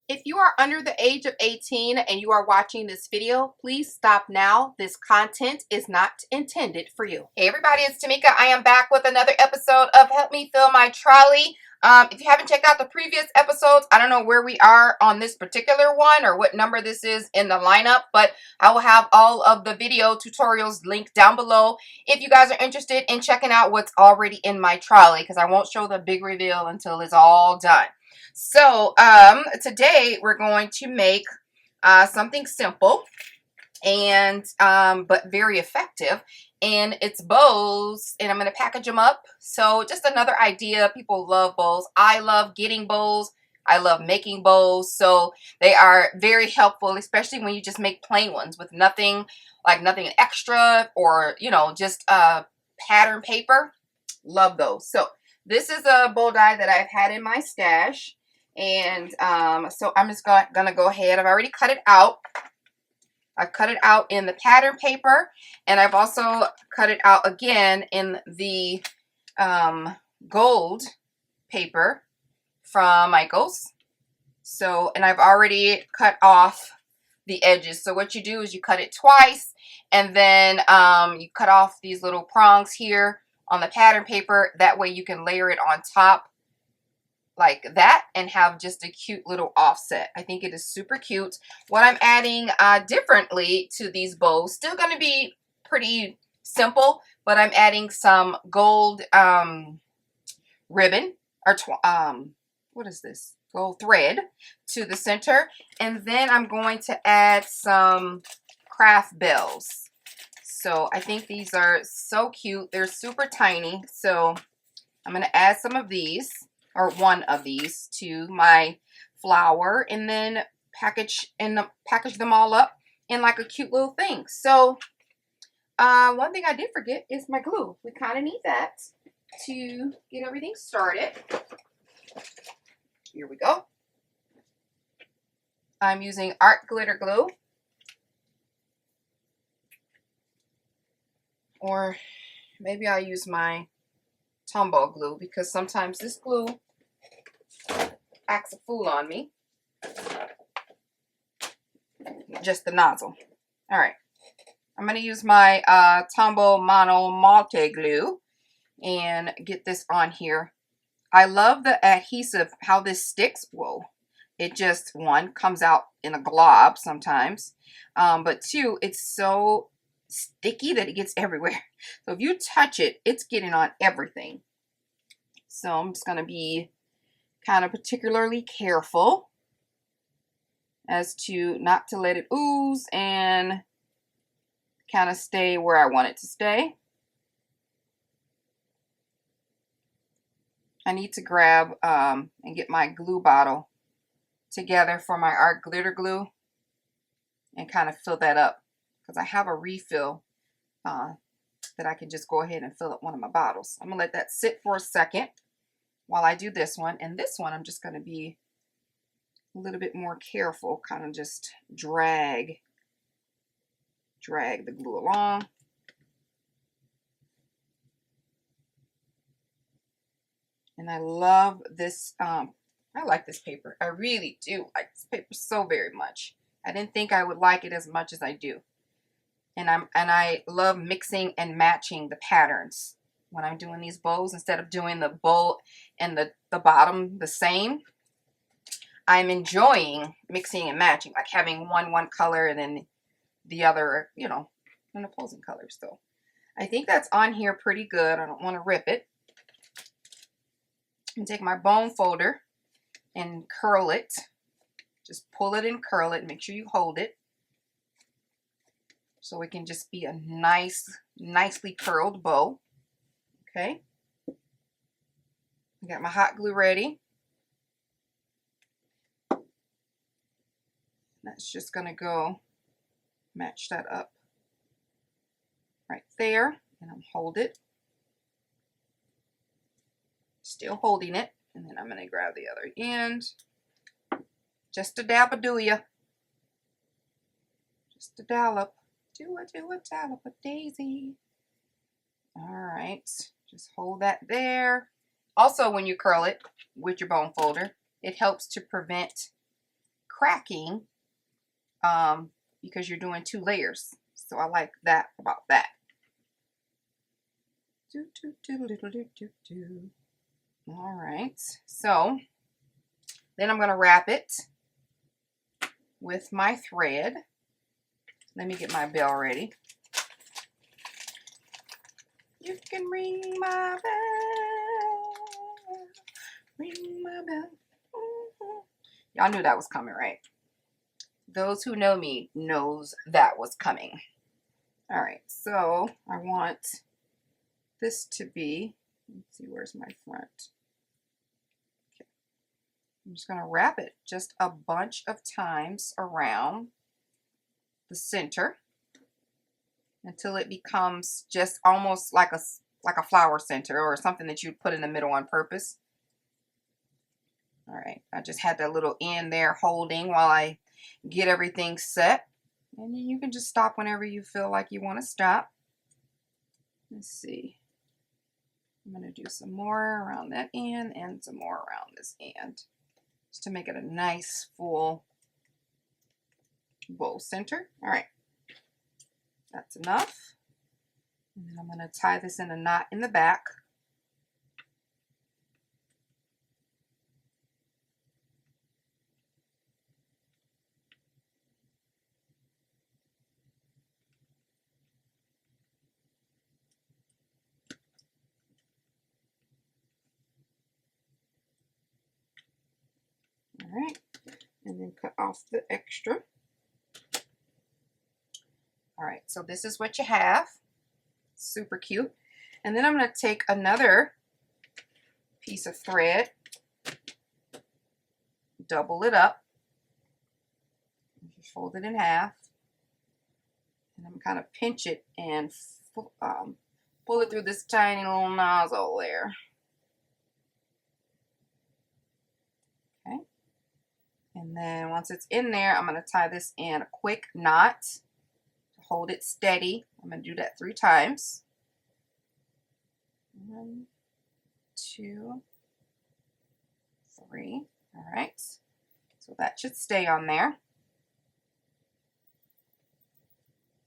If you are under the age of 18 and you are watching this video, please stop now. This content is not intended for you. Hey everybody, it's TMIKA. I am back with another episode of Help Me Fill My Trolley. If you haven't checked out the previous episodes, I don't know where we are on this particular one or what number this is in the lineup, but I will have all of the video tutorials linked down below if you guys are interested in checking out what's already in my trolley, because I won't show the big reveal until it's all done. So today we're going to make something simple and but very effective, and it's bows, and I'm going to package them up. So just another idea. People love bows. I love getting bows. I love making bows. So they are very helpful, especially when you just make plain ones with nothing extra, or just pattern paper. Love those. So this is a bow die that I've had in my stash. And so I'm just gonna go ahead. I've already cut it out. I've cut it out in the pattern paper, and I've also cut it out again in the gold paper from NICOLE's. So, and I've already cut off the edges. So what you do is you cut it twice, and then you cut off these little prongs here on the pattern paper. That way you can layer it on top like that and have just a cute little offset. I think it is super cute. What I'm adding differently to these bows, still going to be pretty simple, but I'm adding some gold ribbon, or what is this? Gold thread to the center. And then I'm going to add some craft bells. So I think these are so cute. They're super tiny. So I'm going to add some of these, or one of these, to my flower, and then package them all up in like a cute little thing. So one thing I did forget is my glue. We kind of need that to get everything started. Here we go. I'm using art glitter glue, or maybe I'll use my Tombow glue, because sometimes this glue acts a fool on me. Just the nozzle. All right, I'm going to use my Tombow Mono Multi glue and get this on here. I love the adhesive, how this sticks. Whoa, it just, one, comes out in a glob sometimes, but two, it's so sticky that it gets everywhere. So if you touch it, it's getting on everything. So I'm just going to be kind of particularly careful as to not to let it ooze and kind of stay where I want it to stay. I need to grab and get my glue bottle together for my art glitter glue and kind of fill that up, because I have a refill that I can just go ahead and fill up one of my bottles. I'm going to let that sit for a second while I do this one. And this one, I'm just going to be a little bit more careful, kind of just drag the glue along. And I love this, I like this paper. I really do like this paper so very much. I didn't think I would like it as much as I do. And I love mixing and matching the patterns when I'm doing these bows. Instead of doing the bow and the bottom the same, I'm enjoying mixing and matching, like having one color and then the other, an opposing color. So I think that's on here pretty good. I don't want to rip it. And take my bone folder and curl it. Just pull it and curl it. Make sure you hold it, so it can just be a nicely curled bow. Okay. I got my hot glue ready. That's just going to go match that up right there, and I'll hold it. Still holding it, and then I'm going to grab the other end. Just a dab-a-do-ya. Just a dollop. Do a dollop a daisy. All right, just hold that there. Also, when you curl it with your bone folder, it helps to prevent cracking because you're doing 2 layers. So I like that about that. All right, so then I'm going to wrap it with my thread. Let me get my bell ready. You can ring my bell, ring my bell. Y'all knew that was coming, right? Those who know me knows that was coming. All right, so I want this to be, let's see, where's my front? Okay. I'm just going to wrap it just a bunch of times around the center until it becomes just almost like a flower center or something that you'd put in the middle on purpose. All right, I just had that little end there holding while I get everything set. And then you can just stop whenever you feel like you want to stop. Let's see. I'm going to do some more around that end and some more around this end, just to make it a nice full bow center. All right, that's enough. And then I'm going to tie this in a knot in the back. All right, and then cut off the extra. All right, so this is what you have. Super cute. And then I'm going to take another piece of thread, double it up, just fold it in half, and I'm kind of pinch it and pull it through this tiny little nozzle there. Okay. And then once it's in there, I'm going to tie this in a quick knot to hold it steady. I'm going to do that 3 times. 1, 2, 3. All right. So that should stay on there.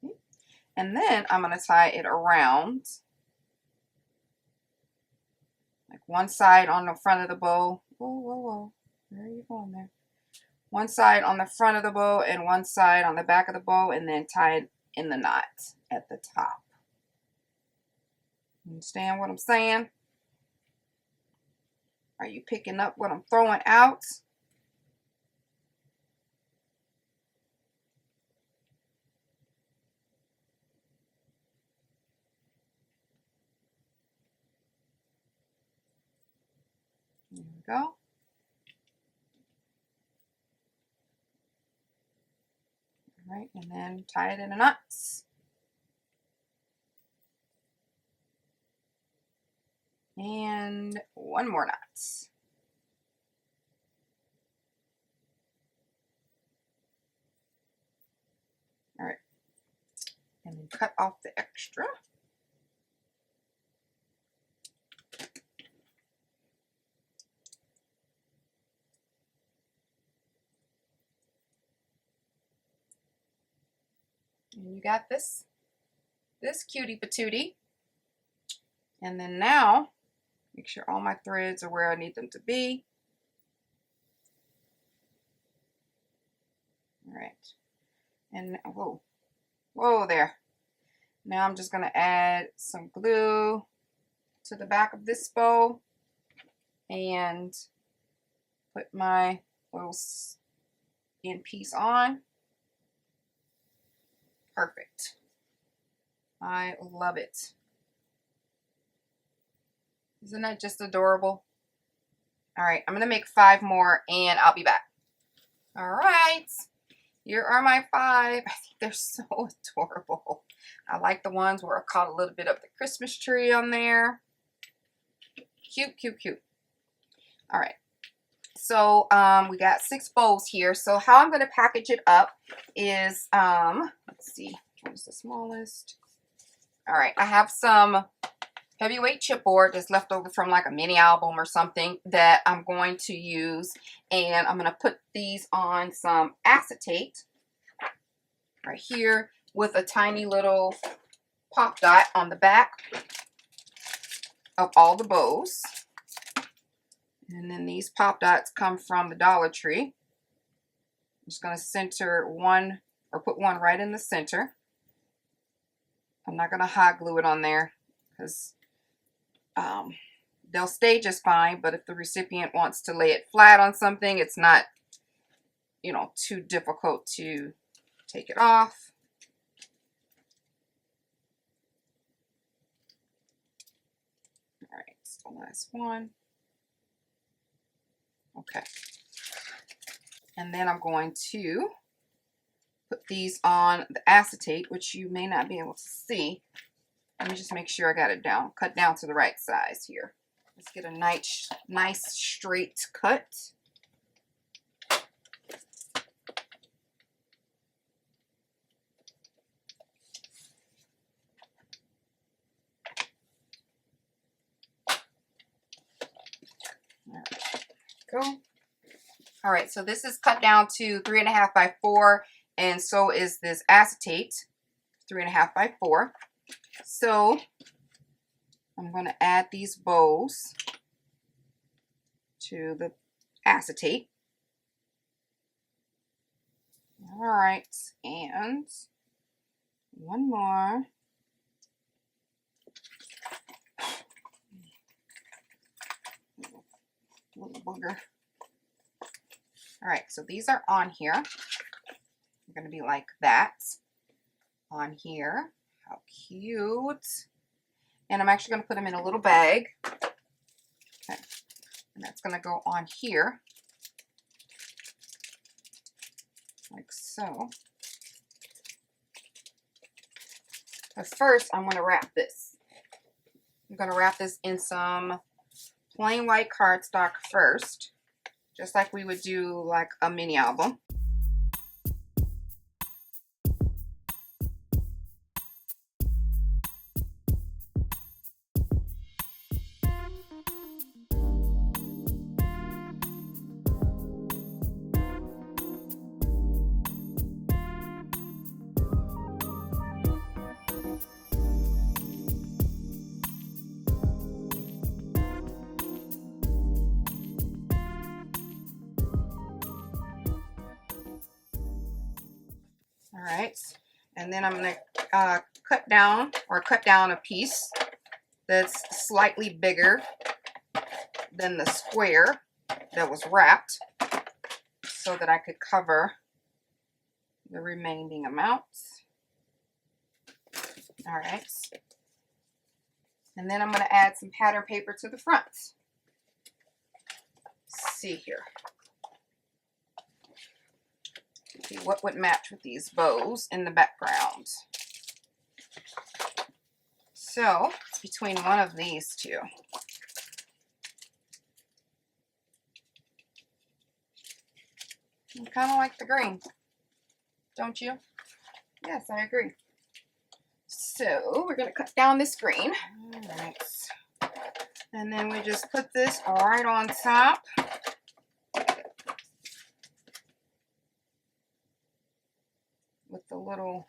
Okay. And then I'm going to tie it around, like one side on the front of the bow. Whoa, whoa, whoa. Where are you going there? One side on the front of the bow and one side on the back of the bow, and then tie it in the knot at the top. Understand what I'm saying? Are you picking up what I'm throwing out? There we go. All right, and then tie it in a knot. And one more knot. All right, and then cut off the extra. And you got this cutie patootie. And then now, make sure all my threads are where I need them to be. All right. And whoa, whoa there. Now I'm just gonna add some glue to the back of this bow and put my little end piece on. Perfect. I love it. Isn't that just adorable? All right, I'm gonna make 5 more and I'll be back. All right, here are my 5. I think they're so adorable. I like the ones where I caught a little bit of the Christmas tree on there. Cute, cute, cute. All right, so we got 6 bows here. So how I'm gonna package it up is, let's see, what is the smallest? All right, I have some heavyweight chipboard that's left over from like a mini album or something that I'm going to use, and I'm going to put these on some acetate right here with a tiny little pop dot on the back of all the bows. And then these pop dots come from the Dollar Tree. I'm just going to center one, or put one right in the center. I'm not going to hot glue it on there because they'll stay just fine, but if the recipient wants to lay it flat on something, it's not, you know, too difficult to take it off. All right, so last one. Okay. And then I'm going to put these on the acetate, which you may not be able to see. Let me just make sure I got it down, cut down to the right size here. Let's get a nice straight cut. There we go. All right, so this is cut down to 3.5 by 4, and so is this acetate, 3.5 by 4. So I'm going to add these bows to the acetate. All right, and one more. Little booger. All right, so these are on here. They're going to be like that on here. How cute. And I'm actually going to put them in a little bag. Okay. And that's going to go on here. Like so. But first, I'm going to wrap this. I'm going to wrap this in some plain white cardstock first. Just like we would do like a mini album. All right, and then I'm going to cut down a piece that's slightly bigger than the square that was wrapped so that I could cover the remaining amounts. All right, and then I'm going to add some pattern paper to the front. Let's see here. See what would match with these bows in the background. So it's between one of these two. I kind of like the green, don't you? Yes, I agree. So we're going to cut down this green. All right. And then we just put this right on top. With the little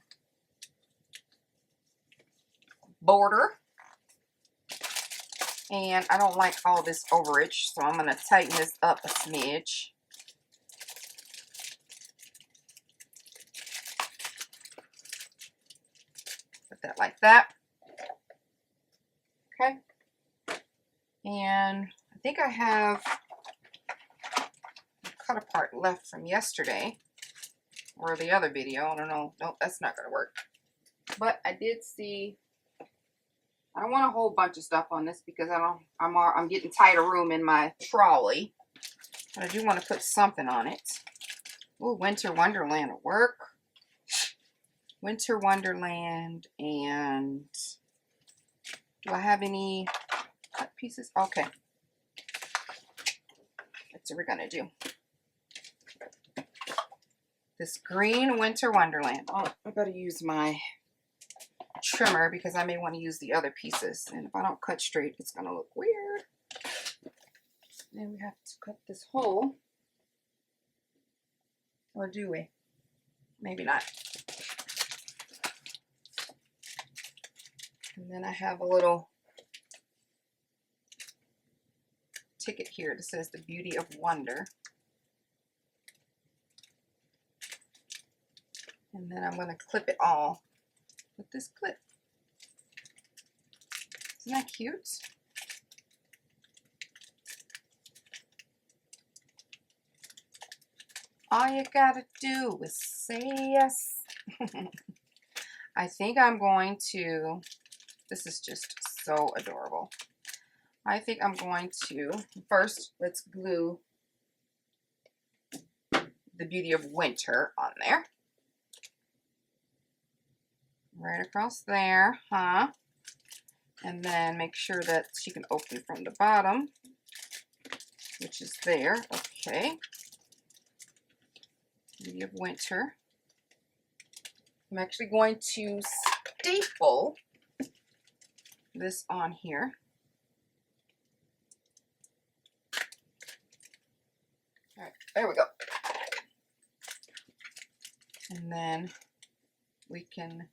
border. And I don't like all this overage, so I'm going to tighten this up a smidge. Put that like that. Okay. And I think I have a cut apart left from yesterday. Or the other video, I don't know. Nope, that's not gonna work. But I did see. I don't want a whole bunch of stuff on this because I'm getting tight of room in my trolley. But I do want to put something on it. Oh, Winter Wonderland will work. Winter Wonderland, and do I have any cut pieces? Okay. That's what we're gonna do. This green Winter Wonderland. Oh, I better use my trimmer because I may want to use the other pieces. And if I don't cut straight, it's going to look weird. Then we have to cut this hole. Or do we? Maybe not. And then I have a little ticket here that says the Beauty of Wonder. And then I'm going to clip it all with this clip. Isn't that cute? All you gotta do is say yes. I think I'm going to, this is just so adorable. I think I'm going to, first, let's glue the Beauty of Winter on there. Right across there, huh? And then make sure that she can open from the bottom, which is there. Okay. Beauty of Winter. I'm actually going to staple this on here. All right, there we go. And then we can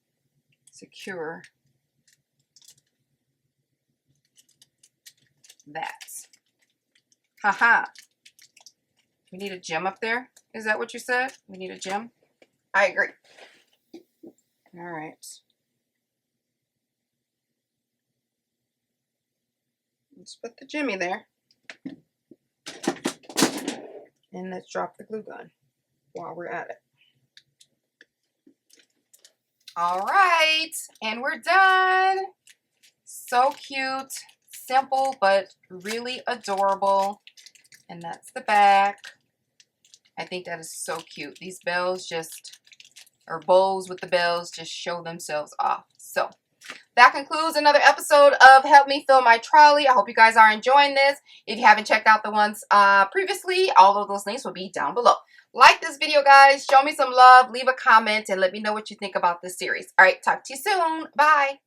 secure that. Haha. We need a gem up there? Is that what you said? We need a gem? I agree. All right. Let's put the jimmy there. And let's drop the glue gun while we're at it. All right. And we're done. So cute. Simple, but really adorable. And that's the back. I think that is so cute. These bells just, or bows with the bells, just show themselves off. So that concludes another episode of Help Me Fill My Trolley. I hope you guys are enjoying this. If you haven't checked out the ones previously, all of those links will be down below. Like this video, guys. Show me some love. Leave a comment and let me know what you think about this series. All right, talk to you soon. Bye.